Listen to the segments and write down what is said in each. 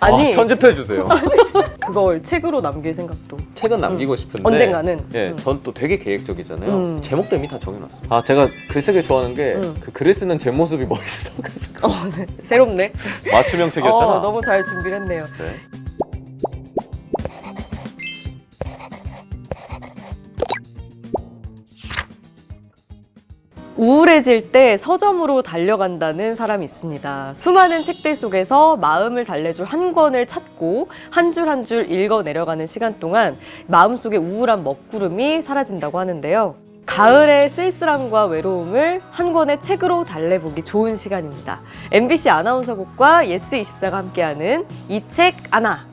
아니 편집해 주세요. 그걸 책으로 남길 생각도. 책은 남기고 싶은데 언젠가는. 예, 전 또 되게 계획적이잖아요. 제목도 이미 다 정해놨습니다. 아, 제가 글쓰기 좋아하는 게 그 글을 쓰는 제 모습이 멋있어가지고 네. 새롭네. 맞춤형 책이었잖아. 너무 잘 준비를 했네요. 네. 우울해질 때 서점으로 달려간다는 사람이 있습니다. 수많은 책들 속에서 마음을 달래줄 한 권을 찾고 한 줄 한 줄 읽어 내려가는 시간 동안 마음속의 우울한 먹구름이 사라진다고 하는데요. 가을의 쓸쓸함과 외로움을 한 권의 책으로 달래보기 좋은 시간입니다. MBC 아나운서국과 예스24가 함께하는 이 책 아나.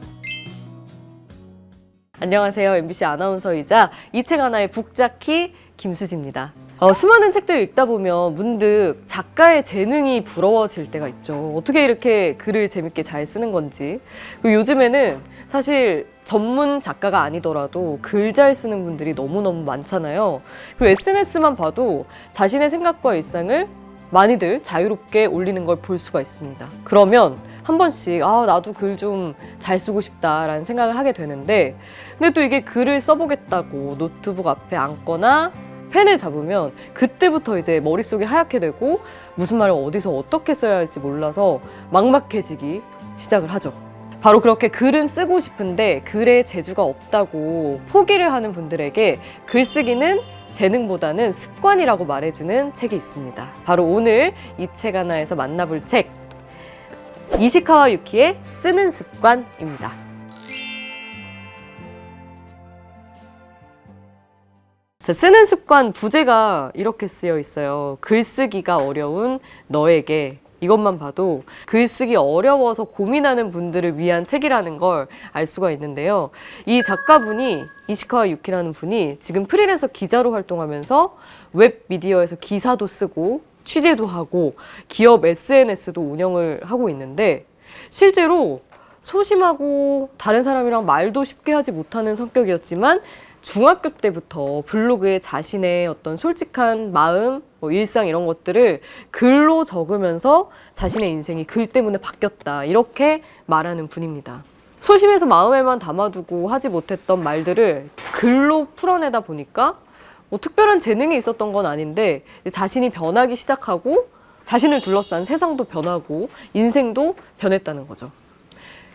안녕하세요. MBC 아나운서이자 이 책 아나의 북자키 김수지입니다. 수많은 책들을 읽다 보면 문득 작가의 재능이 부러워질 때가 있죠. 어떻게 이렇게 글을 재밌게 잘 쓰는 건지. 그리고 요즘에는 사실 전문 작가가 아니더라도 글 잘 쓰는 분들이 너무너무 많잖아요. 그리고 SNS만 봐도 자신의 생각과 일상을 많이들 자유롭게 올리는 걸 볼 수가 있습니다. 그러면 한 번씩 나도 글 좀 잘 쓰고 싶다라는 생각을 하게 되는데, 근데 또 이게 글을 써보겠다고 노트북 앞에 앉거나 펜을 잡으면 그때부터 이제 머릿속이 하얗게 되고 무슨 말을 어디서 어떻게 써야 할지 몰라서 막막해지기 시작을 하죠. 바로 그렇게 글은 쓰고 싶은데 글에 재주가 없다고 포기를 하는 분들에게 글쓰기는 재능보다는 습관이라고 말해주는 책이 있습니다. 바로 오늘 이 책 하나에서 만나볼 책, 이시카와 유키의 쓰는 습관입니다. 자, 쓰는 습관 부제가 이렇게 쓰여 있어요. 글쓰기가 어려운 너에게. 이것만 봐도 글쓰기 어려워서 고민하는 분들을 위한 책이라는 걸 알 수가 있는데요. 이 작가분이, 이시카와 유키라는 분이 지금 프리랜서 기자로 활동하면서 웹 미디어에서 기사도 쓰고 취재도 하고 기업 SNS도 운영을 하고 있는데, 실제로 소심하고 다른 사람이랑 말도 쉽게 하지 못하는 성격이었지만 중학교 때부터 블로그에 자신의 어떤 솔직한 마음, 일상 이런 것들을 글로 적으면서 자신의 인생이 글 때문에 바뀌었다, 이렇게 말하는 분입니다. 소심해서 마음에만 담아두고 하지 못했던 말들을 글로 풀어내다 보니까 특별한 재능이 있었던 건 아닌데 자신이 변하기 시작하고 자신을 둘러싼 세상도 변하고 인생도 변했다는 거죠.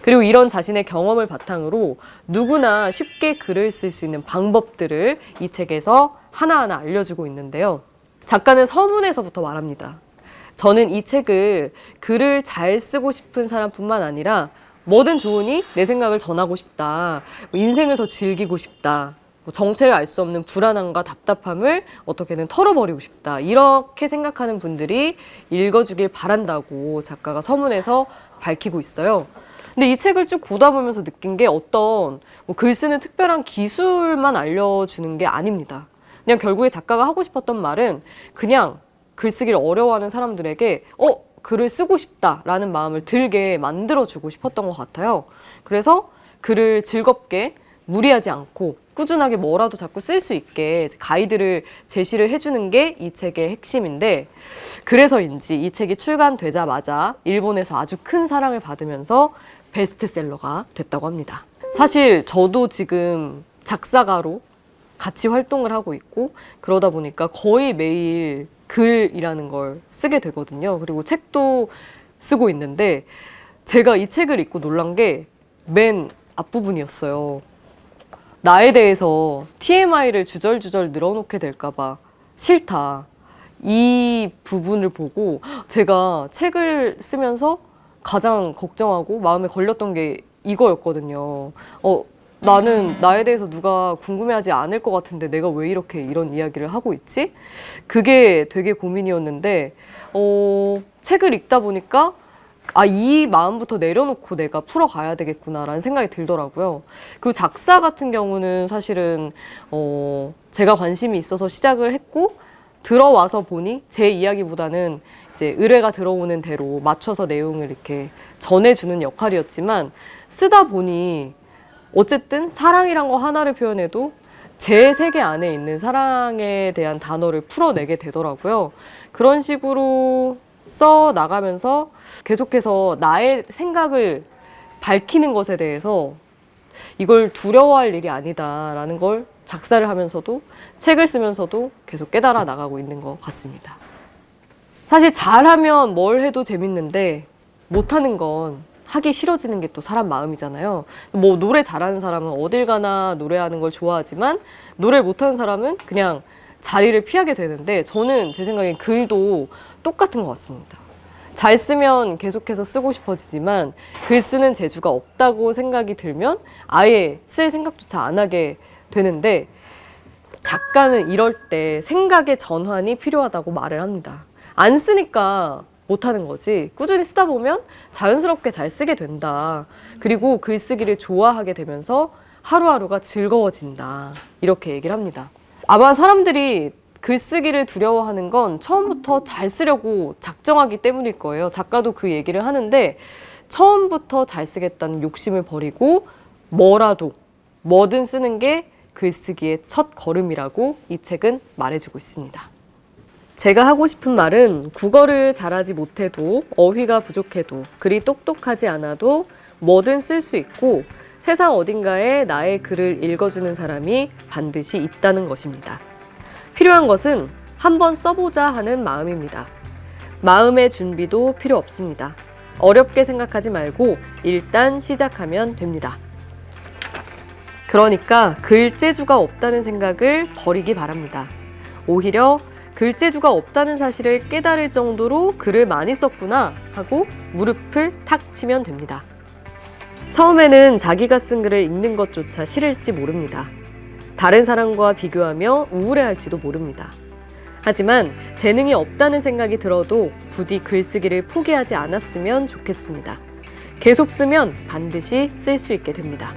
그리고 이런 자신의 경험을 바탕으로 누구나 쉽게 글을 쓸 수 있는 방법들을 이 책에서 하나하나 알려주고 있는데요. 작가는 서문에서부터 말합니다. 저는 이 책을 글을 잘 쓰고 싶은 사람뿐만 아니라 뭐든 좋으니 내 생각을 전하고 싶다, 인생을 더 즐기고 싶다, 정체를 알 수 없는 불안함과 답답함을 어떻게든 털어버리고 싶다, 이렇게 생각하는 분들이 읽어주길 바란다고 작가가 서문에서 밝히고 있어요. 근데 이 책을 쭉 보다 보면서 느낀 게 어떤 글 쓰는 특별한 기술만 알려주는 게 아닙니다. 그냥 결국에 작가가 하고 싶었던 말은 그냥 글쓰기를 어려워하는 사람들에게 글을 쓰고 싶다라는 마음을 들게 만들어주고 싶었던 것 같아요. 그래서 글을 즐겁게 무리하지 않고 꾸준하게 뭐라도 자꾸 쓸 수 있게 가이드를 제시를 해주는 게 이 책의 핵심인데, 그래서인지 이 책이 출간되자마자 일본에서 아주 큰 사랑을 받으면서 베스트셀러가 됐다고 합니다. 사실 저도 지금 작사가로 같이 활동을 하고 있고 그러다 보니까 거의 매일 글이라는 걸 쓰게 되거든요. 그리고 책도 쓰고 있는데 제가 이 책을 읽고 놀란 게 맨 앞부분이었어요. 나에 대해서 TMI를 주절주절 늘어놓게 될까봐 싫다. 이 부분을 보고 제가 책을 쓰면서 가장 걱정하고 마음에 걸렸던 게 이거였거든요. 나는 나에 대해서 누가 궁금해하지 않을 것 같은데 내가 왜 이렇게 이런 이야기를 하고 있지? 그게 되게 고민이었는데 책을 읽다 보니까 이 마음부터 내려놓고 내가 풀어가야 되겠구나라는 생각이 들더라고요. 그 작사 같은 경우는 사실은 제가 관심이 있어서 시작을 했고 들어와서 보니 제 이야기보다는 이제 의뢰가 들어오는 대로 맞춰서 내용을 이렇게 전해주는 역할이었지만, 쓰다 보니 어쨌든 사랑이란 거 하나를 표현해도 제 세계 안에 있는 사랑에 대한 단어를 풀어내게 되더라고요. 그런 식으로 써 나가면서 계속해서 나의 생각을 밝히는 것에 대해서 이걸 두려워할 일이 아니다라는 걸 작사를 하면서도 책을 쓰면서도 계속 깨달아 나가고 있는 것 같습니다. 사실 잘하면 뭘 해도 재밌는데 못하는 건 하기 싫어지는 게 또 사람 마음이잖아요. 뭐 노래 잘하는 사람은 어딜 가나 노래하는 걸 좋아하지만 노래 못하는 사람은 그냥 자리를 피하게 되는데 저는 제 생각엔 글도 똑같은 것 같습니다. 잘 쓰면 계속해서 쓰고 싶어지지만 글 쓰는 재주가 없다고 생각이 들면 아예 쓸 생각조차 안 하게 되는데 작가는 이럴 때 생각의 전환이 필요하다고 말을 합니다. 안 쓰니까 못하는 거지 꾸준히 쓰다 보면 자연스럽게 잘 쓰게 된다. 그리고 글쓰기를 좋아하게 되면서 하루하루가 즐거워진다. 이렇게 얘기를 합니다. 아마 사람들이 글쓰기를 두려워하는 건 처음부터 잘 쓰려고 작정하기 때문일 거예요. 작가도 그 얘기를 하는데 처음부터 잘 쓰겠다는 욕심을 버리고 뭐든 쓰는 게 글쓰기의 첫 걸음이라고 이 책은 말해주고 있습니다. 제가 하고 싶은 말은 국어를 잘하지 못해도 어휘가 부족해도 글이 똑똑하지 않아도 뭐든 쓸 수 있고 세상 어딘가에 나의 글을 읽어주는 사람이 반드시 있다는 것입니다. 필요한 것은 한번 써보자 하는 마음입니다. 마음의 준비도 필요 없습니다. 어렵게 생각하지 말고 일단 시작하면 됩니다. 그러니까 글재주가 없다는 생각을 버리기 바랍니다. 오히려 글재주가 없다는 사실을 깨달을 정도로 글을 많이 썼구나 하고 무릎을 탁 치면 됩니다. 처음에는 자기가 쓴 글을 읽는 것조차 싫을지 모릅니다. 다른 사람과 비교하며 우울해할지도 모릅니다. 하지만 재능이 없다는 생각이 들어도 부디 글쓰기를 포기하지 않았으면 좋겠습니다. 계속 쓰면 반드시 쓸 수 있게 됩니다.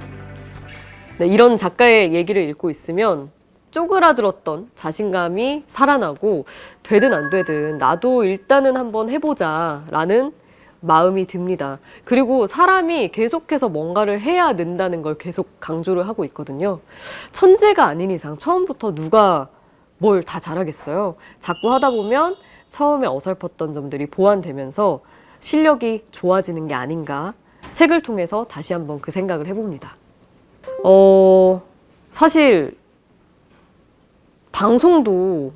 네, 이런 작가의 얘기를 읽고 있으면 쪼그라들었던 자신감이 살아나고 되든 안 되든 나도 일단은 한번 해보자 라는 마음이 듭니다. 그리고 사람이 계속해서 뭔가를 해야 는다는 걸 계속 강조를 하고 있거든요. 천재가 아닌 이상 처음부터 누가 뭘 다 잘하겠어요. 자꾸 하다 보면 처음에 어설펐던 점들이 보완되면서 실력이 좋아지는 게 아닌가 책을 통해서 다시 한번 그 생각을 해봅니다. 사실 방송도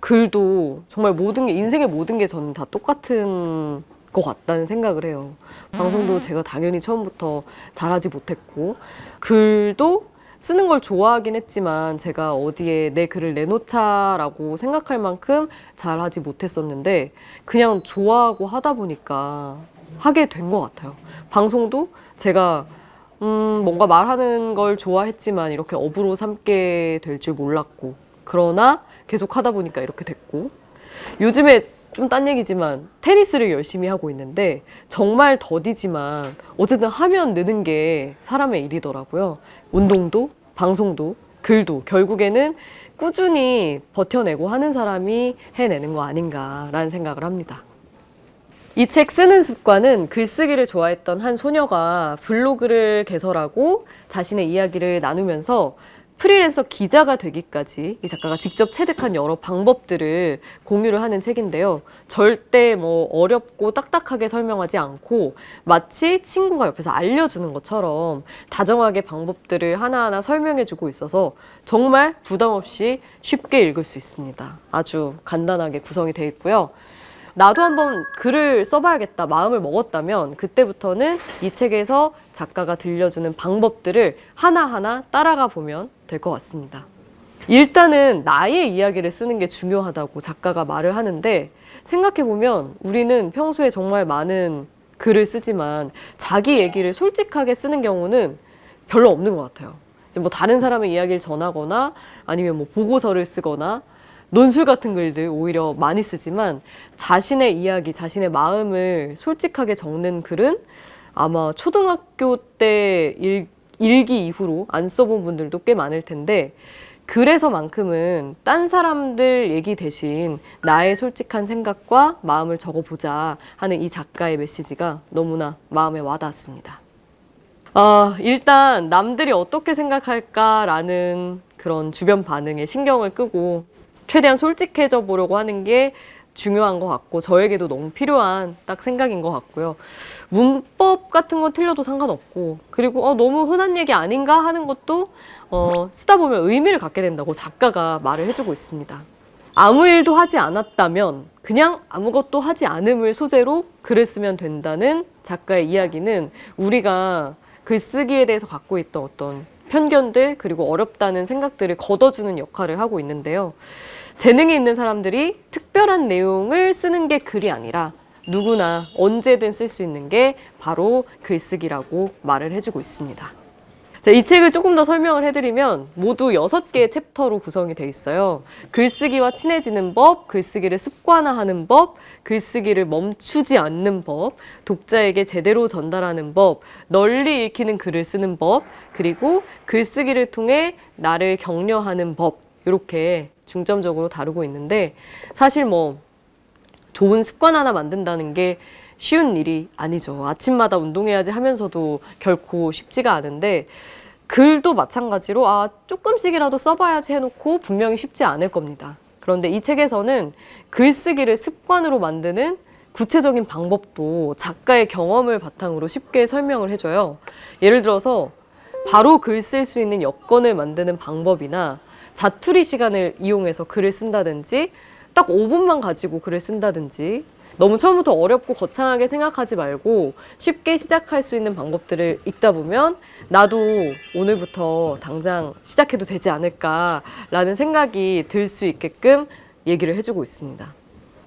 글도 정말 모든 게 인생의 모든 게 저는 다 똑같은 것 같다는 생각을 해요. 방송도 제가 당연히 처음부터 잘하지 못했고 글도 쓰는 걸 좋아하긴 했지만 제가 어디에 내 글을 내놓자라고 생각할 만큼 잘하지 못했었는데 그냥 좋아하고 하다 보니까 하게 된 것 같아요. 방송도 제가 뭔가 말하는 걸 좋아했지만 이렇게 업으로 삼게 될 줄 몰랐고 그러나 계속 하다 보니까 이렇게 됐고 요즘에 좀 딴 얘기지만 테니스를 열심히 하고 있는데 정말 더디지만 어쨌든 하면 느는 게 사람의 일이더라고요. 운동도 방송도 글도 결국에는 꾸준히 버텨내고 하는 사람이 해내는 거 아닌가라는 생각을 합니다. 이 책 쓰는 습관은 글쓰기를 좋아했던 한 소녀가 블로그를 개설하고 자신의 이야기를 나누면서 프리랜서 기자가 되기까지 이 작가가 직접 체득한 여러 방법들을 공유를 하는 책인데요. 절대 뭐 어렵고 딱딱하게 설명하지 않고 마치 친구가 옆에서 알려주는 것처럼 다정하게 방법들을 하나하나 설명해주고 있어서 정말 부담 없이 쉽게 읽을 수 있습니다. 아주 간단하게 구성이 되어 있고요. 나도 한번 글을 써봐야겠다 마음을 먹었다면 그때부터는 이 책에서 작가가 들려주는 방법들을 하나하나 따라가 보면 될 것 같습니다. 일단은 나의 이야기를 쓰는 게 중요하다고 작가가 말을 하는데 생각해보면 우리는 평소에 정말 많은 글을 쓰지만 자기 얘기를 솔직하게 쓰는 경우는 별로 없는 것 같아요. 이제 뭐 다른 사람의 이야기를 전하거나 아니면 뭐 보고서를 쓰거나 논술 같은 글들 오히려 많이 쓰지만 자신의 이야기, 자신의 마음을 솔직하게 적는 글은 아마 초등학교 때 일기 이후로 안 써본 분들도 꽤 많을 텐데 그래서만큼은 딴 사람들 얘기 대신 나의 솔직한 생각과 마음을 적어보자 하는 이 작가의 메시지가 너무나 마음에 와닿았습니다. 일단 남들이 어떻게 생각할까라는 그런 주변 반응에 신경을 끄고 최대한 솔직해져 보려고 하는 게 중요한 것 같고 저에게도 너무 필요한 딱 생각인 것 같고요. 문법 같은 건 틀려도 상관없고 그리고 너무 흔한 얘기 아닌가 하는 것도 쓰다 보면 의미를 갖게 된다고 작가가 말을 해주고 있습니다. 아무 일도 하지 않았다면 그냥 아무것도 하지 않음을 소재로 글을 쓰면 된다는 작가의 이야기는 우리가 글쓰기에 대해서 갖고 있던 어떤 편견들 그리고 어렵다는 생각들을 걷어주는 역할을 하고 있는데요. 재능이 있는 사람들이 특별한 내용을 쓰는 게 글이 아니라 누구나 언제든 쓸 수 있는 게 바로 글쓰기라고 말을 해주고 있습니다. 자, 이 책을 조금 더 설명을 해드리면 모두 6개의 챕터로 구성이 되어 있어요. 글쓰기와 친해지는 법, 글쓰기를 습관화하는 법, 글쓰기를 멈추지 않는 법, 독자에게 제대로 전달하는 법, 널리 읽히는 글을 쓰는 법, 그리고 글쓰기를 통해 나를 격려하는 법, 이렇게 중점적으로 다루고 있는데 사실 좋은 습관 하나 만든다는 게 쉬운 일이 아니죠. 아침마다 운동해야지 하면서도 결코 쉽지가 않은데 글도 마찬가지로 조금씩이라도 써봐야지 해놓고 분명히 쉽지 않을 겁니다. 그런데 이 책에서는 글쓰기를 습관으로 만드는 구체적인 방법도 작가의 경험을 바탕으로 쉽게 설명을 해줘요. 예를 들어서 바로 글 쓸 수 있는 여건을 만드는 방법이나 자투리 시간을 이용해서 글을 쓴다든지 딱 5분만 가지고 글을 쓴다든지 너무 처음부터 어렵고 거창하게 생각하지 말고 쉽게 시작할 수 있는 방법들을 읽다 보면 나도 오늘부터 당장 시작해도 되지 않을까라는 생각이 들 수 있게끔 얘기를 해주고 있습니다.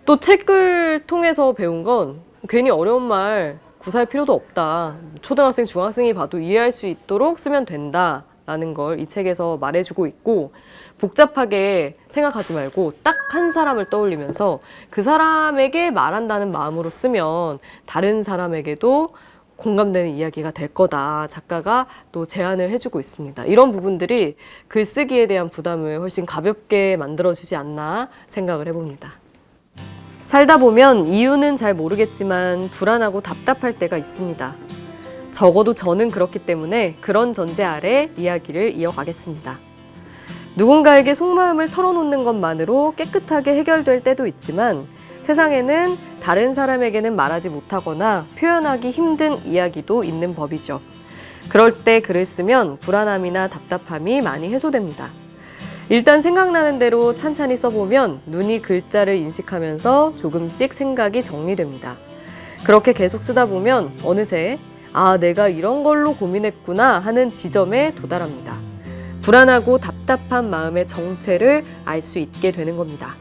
또 책을 통해서 배운 건 괜히 어려운 말 구사할 필요도 없다. 초등학생, 중학생이 봐도 이해할 수 있도록 쓰면 된다. 라는 걸 이 책에서 말해주고 있고 복잡하게 생각하지 말고 딱 한 사람을 떠올리면서 그 사람에게 말한다는 마음으로 쓰면 다른 사람에게도 공감되는 이야기가 될 거다. 작가가 또 제안을 해주고 있습니다. 이런 부분들이 글쓰기에 대한 부담을 훨씬 가볍게 만들어주지 않나 생각을 해봅니다. 살다 보면 이유는 잘 모르겠지만 불안하고 답답할 때가 있습니다. 적어도 저는 그렇기 때문에 그런 전제 아래 이야기를 이어가겠습니다. 누군가에게 속마음을 털어놓는 것만으로 깨끗하게 해결될 때도 있지만 세상에는 다른 사람에게는 말하지 못하거나 표현하기 힘든 이야기도 있는 법이죠. 그럴 때 글을 쓰면 불안함이나 답답함이 많이 해소됩니다. 일단 생각나는 대로 찬찬히 써보면 눈이 글자를 인식하면서 조금씩 생각이 정리됩니다. 그렇게 계속 쓰다 보면 어느새 내가 이런 걸로 고민했구나 하는 지점에 도달합니다. 불안하고 답답한 마음의 정체를 알 수 있게 되는 겁니다.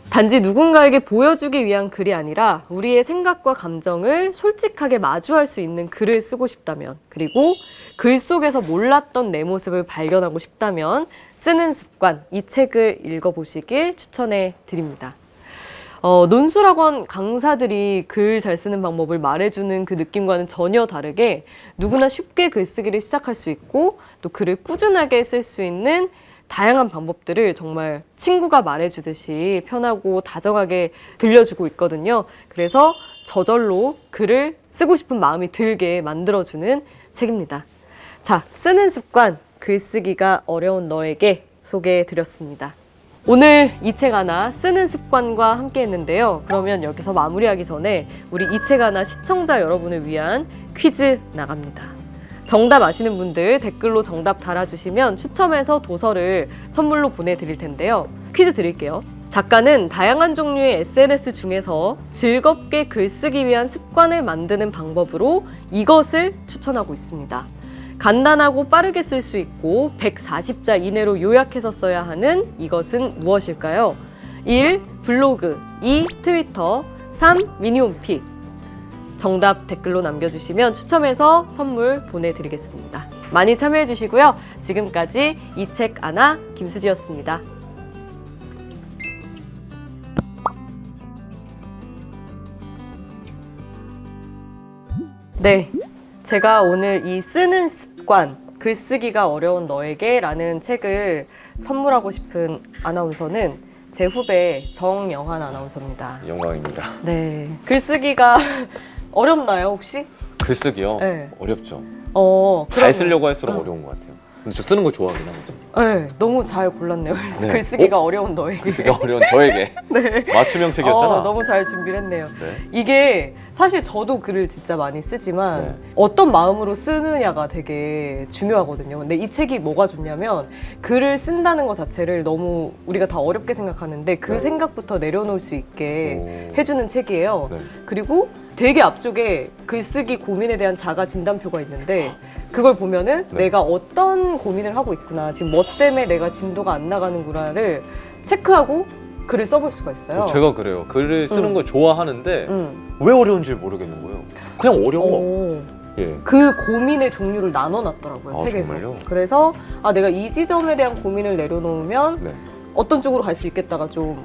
단지 누군가에게 보여주기 위한 글이 아니라 우리의 생각과 감정을 솔직하게 마주할 수 있는 글을 쓰고 싶다면 그리고 글 속에서 몰랐던 내 모습을 발견하고 싶다면 쓰는 습관, 이 책을 읽어보시길 추천해 드립니다. 논술학원 강사들이 글 잘 쓰는 방법을 말해주는 그 느낌과는 전혀 다르게 누구나 쉽게 글쓰기를 시작할 수 있고 또 글을 꾸준하게 쓸 수 있는 다양한 방법들을 정말 친구가 말해주듯이 편하고 다정하게 들려주고 있거든요. 그래서 저절로 글을 쓰고 싶은 마음이 들게 만들어주는 책입니다. 자, 쓰는 습관, 글쓰기가 어려운 너에게 소개해드렸습니다. 오늘 이 책 하나 쓰는 습관과 함께 했는데요. 그러면 여기서 마무리하기 전에 우리 이 책 하나 시청자 여러분을 위한 퀴즈 나갑니다. 정답 아시는 분들 댓글로 정답 달아주시면 추첨해서 도서를 선물로 보내드릴 텐데요. 퀴즈 드릴게요. 작가는 다양한 종류의 SNS 중에서 즐겁게 글쓰기 위한 습관을 만드는 방법으로 이것을 추천하고 있습니다. 간단하고 빠르게 쓸 수 있고 140자 이내로 요약해서 써야 하는 이것은 무엇일까요? 1. 블로그 2. 트위터 3. 미니홈피. 정답 댓글로 남겨주시면 추첨해서 선물 보내드리겠습니다. 많이 참여해주시고요. 지금까지 이 책 아나 김수지였습니다. 네. 제가 오늘 이 쓰는 습관, 글쓰기가 어려운 너에게 라는 책을 선물하고 싶은 아나운서는 제 후배 정영환 아나운서입니다. 영광입니다. 네. 글쓰기가 어렵나요, 혹시? 글쓰기요? 네. 어렵죠. 그럼 잘 쓰려고 할수록 어려운 것 같아요. 근데 저 쓰는 거 좋아하긴 하거든요. 네, 너무 잘 골랐네요. 네. 글쓰기가 어려운 너에게. 글쓰기가 어려운 저에게 맞춤형 책이었잖아. 너무 잘 준비를 했네요. 네. 이게 사실 저도 글을 진짜 많이 쓰지만 네. 어떤 마음으로 쓰느냐가 되게 중요하거든요. 근데 이 책이 뭐가 좋냐면 글을 쓴다는 것 자체를 너무 우리가 다 어렵게 생각하는데 그 네. 생각부터 내려놓을 수 있게 오. 해주는 책이에요. 네. 그리고 되게 앞쪽에 글쓰기 고민에 대한 자가 진단표가 있는데 그걸 보면은 네. 내가 어떤 고민을 하고 있구나, 지금 뭐 때문에 내가 진도가 안 나가는구나를 체크하고 글을 써볼 수가 있어요. 제가 그래요. 글을 쓰는 걸 좋아하는데 왜 어려운지 모르겠는 거예요. 그냥 어려워. 오. 예. 그 고민의 종류를 나눠놨더라고요, 아, 책에서. 정말요? 그래서 내가 이 지점에 대한 고민을 내려놓으면 네. 어떤 쪽으로 갈 수 있겠다가 좀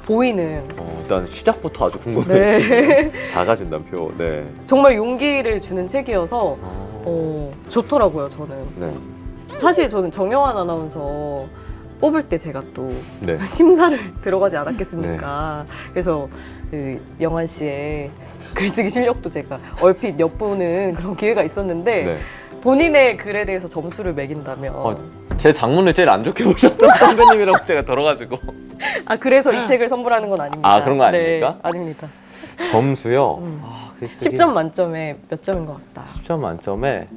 보이는. 일단 시작부터 아주 궁금해지네요. 네. 자가 진단표. 네. 정말 용기를 주는 책이어서 좋더라고요, 저는. 네. 사실 저는 정영환 아나운서 뽑을 때 제가 또 네. 심사를 들어가지 않았겠습니까? 그래서 그 영환 씨의 글쓰기 실력도 제가 얼핏 엿보는 그런 기회가 있었는데 네. 본인의 글에 대해서 점수를 매긴다면 제 장문을 제일 안 좋게 보셨던 선배님이라고 제가 들어가지고. 그래서 이 책을 선물하는 건 아닙니다. 아, 그런 거 아닙니까? 네, 아닙니다. 점수요? 글쓰기 10점 만점에 몇 점인 것 같다. 10점 만점에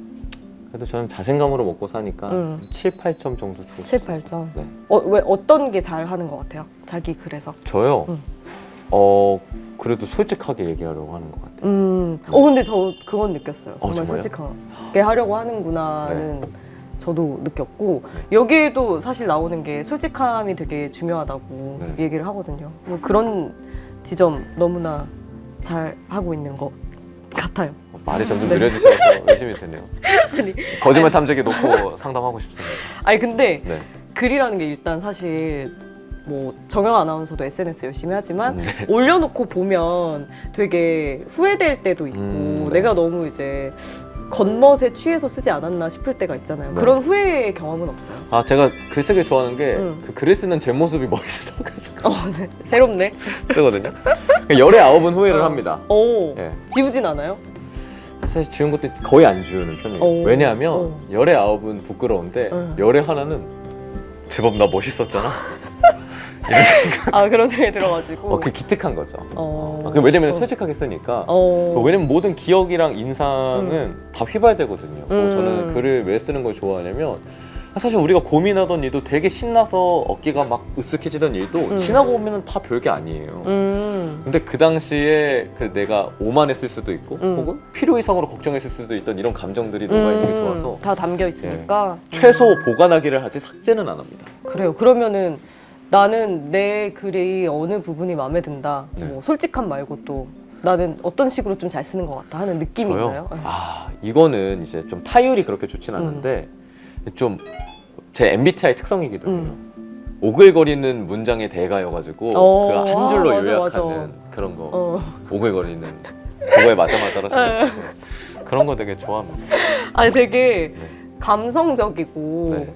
그래도 저는 자신감으로 먹고 사니까 7, 8점 정도 주고 7, 싶어요. 8점. 네. 왜 어떤 게 잘하는 것 같아요? 자기 글에서. 저요? 음. 그래도 솔직하게 얘기하려고 하는 것 같아요. 근데 저 그건 느꼈어요. 정말 정말요? 솔직하게 하려고 하는구나는 저도 느꼈고 네. 여기에도 사실 나오는 게 솔직함이 되게 중요하다고 네. 얘기를 하거든요. 그런 지점 너무나 잘 하고 있는 것 같아요. 말이 점점 네. 느려지셔서 의심이 되네요. 아니, 거짓말 탐지기 놓고 상담하고 싶습니다. 근데 네. 글이라는 게 일단 사실 뭐 정영아 아나운서도 SNS 열심히 하지만 네. 올려놓고 보면 되게 후회될 때도 있고 네. 내가 너무 이제 겉멋에 취해서 쓰지 않았나 싶을 때가 있잖아요. 네. 그런 후회의 경험은 없어요. 제가 글쓰기 좋아하는 게 그 응. 글을 쓰는 제 모습이 멋있어가지고 네. 새롭네. 쓰거든요. 열의 9은 후회를 합니다. 예. 지우진 않아요? 사실 지운 것도 거의 안 지우는 편이에요. 왜냐하면 열의 9은 부끄러운데 열의 하나는 제법 나 멋있었잖아. 이런 생각. 그런 생각이 들어가지고. 그 기특한 거죠. 왜냐면 솔직하게 쓰니까. 왜냐면 모든 기억이랑 인상은 다 휘발되거든요. 저는 글을 왜 쓰는 걸 좋아하냐면 사실 우리가 고민하던 일도 되게 신나서 어깨가 막 으쓱해지던 일도 지나고 보면 다 별게 아니에요. 근데 그 당시에 내가 오만했을 수도 있고 혹은 필요 이상으로 걱정했을 수도 있던 이런 감정들이 녹아있는 게 좋아서 다 담겨 있으니까. 최소 보관하기를 하지 삭제는 안 합니다. 그래요. 그러면은 나는 내 글이 어느 부분이 마음에 든다. 네. 뭐 솔직함 말고 또 나는 어떤 식으로 좀 잘 쓰는 것 같다 하는 느낌이 저요? 있나요? 네. 이거는 이제 좀 타율이 그렇게 좋진 않은데 좀 제 MBTI 특성이기도 해요. 오글거리는 문장의 대가여가지고 그 한 줄로 맞아, 요약하는 맞아. 그런 거 오글거리는 그거에 맞아맞아라 생각해서 그런 거 되게 좋아합니다. 되게 네. 감성적이고 네.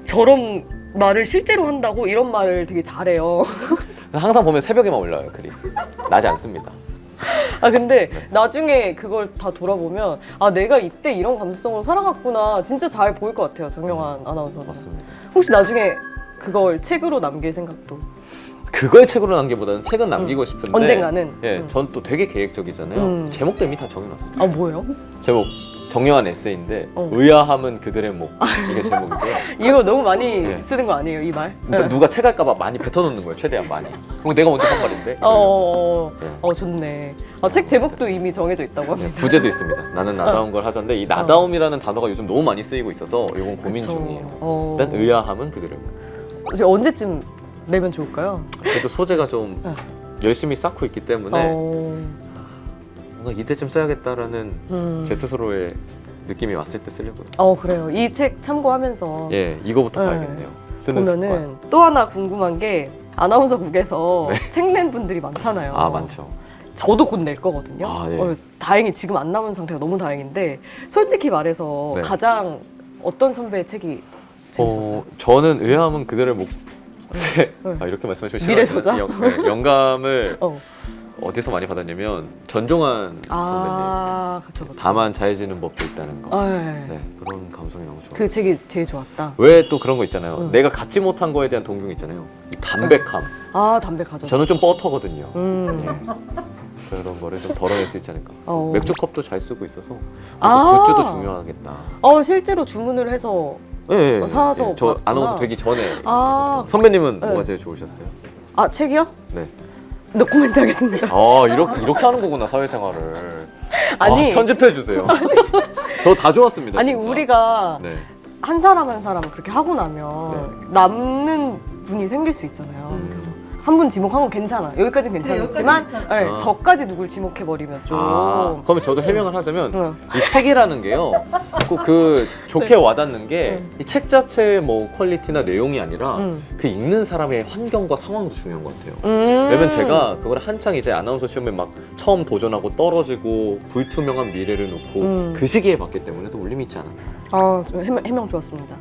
저런 말을 실제로 한다고 이런 말을 되게 잘해요. 항상 보면 새벽에만 올라와요 글이. 낮에 안 씁니다. 근데 네. 나중에 그걸 다 돌아보면 내가 이때 이런 감수성으로 살아갔구나 진짜 잘 보일 것 같아요. 정영환 아나운서는. 맞습니다. 혹시 나중에 그걸 책으로 남길 생각도? 그걸 책으로 남기보다는 책은 남기고 싶은데 언젠가는? 예, 전 또 되게 계획적이잖아요. 제목도 이미 다 정해놨습니다. 뭐예요? 제목 정려한 에세이인데 어. 의아함은 그들의 목 이게 제목이고요. 이거 너무 많이 네. 쓰는 거 아니에요, 이 말? 그러니까 누가 책 할까봐 많이 뱉어놓는 거예요, 최대한 많이. 그리고 내가 먼저 한 말인데. 좋네. 책 제목도 이미 정해져 있다고 네, 합니다. 부제도 있습니다. 나는 나다운 걸 하자인데 이 나다움이라는 단어가 요즘 너무 많이 쓰이고 있어서 이건 고민 그쵸. 중이에요. 일단 의아함은 그들의 목. 이제 언제쯤 내면 좋을까요? 그래도 소재가 좀 열심히 쌓고 있기 때문에 뭔가 이때쯤 써야겠다라는 제 스스로의 느낌이 왔을 때 쓰려고요. 그래요. 이 책 참고하면서 이거부터 네. 봐야겠네요. 쓰는 보면은 습관. 또 하나 궁금한 게 아나운서국에서 책 낸 분들이 많잖아요. 많죠. 저도 곧 낼 거거든요. 예. 다행히 지금 안 남은 상태가 너무 다행인데 솔직히 말해서 네. 가장 어떤 선배의 책이 재밌었어요? 저는 의아함은 그들의 목. 이렇게 말씀하시면 미래 저자? 영감을 어디서 많이 받았냐면 전종환 선배님. 그쵸, 그쵸. 다만 잘해지는 법도 있다는 거. 네. 네, 그런 감성이 너무 좋아요. 그 책이 제일 좋았다. 왜 또 그런 거 있잖아요. 응. 내가 갖지 못한 거에 대한 동경 있잖아요. 이 담백함. 담백하죠. 저는 좀 뻐터거든요. 음. 그런 거를 좀 덜어낼 수 있지 않을까. 어. 맥주 컵도 잘 쓰고 있어서 아. 굿즈도 중요하겠다. 실제로 주문을 해서 네, 사서 저 봤구나. 아나운서 되기 전에. 아. 선배님은 네. 뭐가 제일 좋으셨어요? 책이요? 네. 노코멘트 하겠습니다. 이렇게 하는 거구나 사회생활을. 아니. 편집해 주세요. 저 다 좋았습니다. 아니 진짜. 우리가 네. 한 사람 한 사람 그렇게 하고 나면 네. 남는 분이 생길 수 있잖아요. 음. 한 분 지목한 건 괜찮아. 여기까지는 괜찮았지만 여기까지 괜찮아. 네, 아. 저까지 누굴 지목해버리면 좀 그러면 저도 해명을 하자면 응. 이 책이라는 게요. 꼭 그 좋게 와닿는 게 이 책 자체의 뭐 퀄리티나 내용이 아니라 응. 그 읽는 사람의 환경과 상황도 중요한 것 같아요. 음. 왜냐면 제가 그걸 한창 이제 아나운서 시험에 막 처음 도전하고 떨어지고 불투명한 미래를 놓고 그 시기에 봤기 때문에 더 울림이 있지 않았나. 좀 해명 좋았습니다.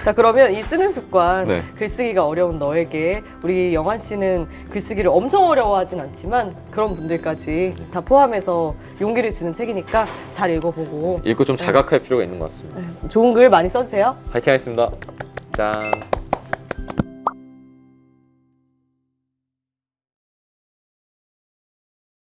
자, 그러면 이 쓰는 습관, 네. 글쓰기가 어려운 너에게, 우리 영환 씨는 글쓰기를 엄청 어려워하진 않지만 그런 분들까지 다 포함해서 용기를 주는 책이니까 잘 읽어보고 읽고 좀 자각할 필요가 있는 것 같습니다. 좋은 글 많이 써주세요. 파이팅 하겠습니다. 짠.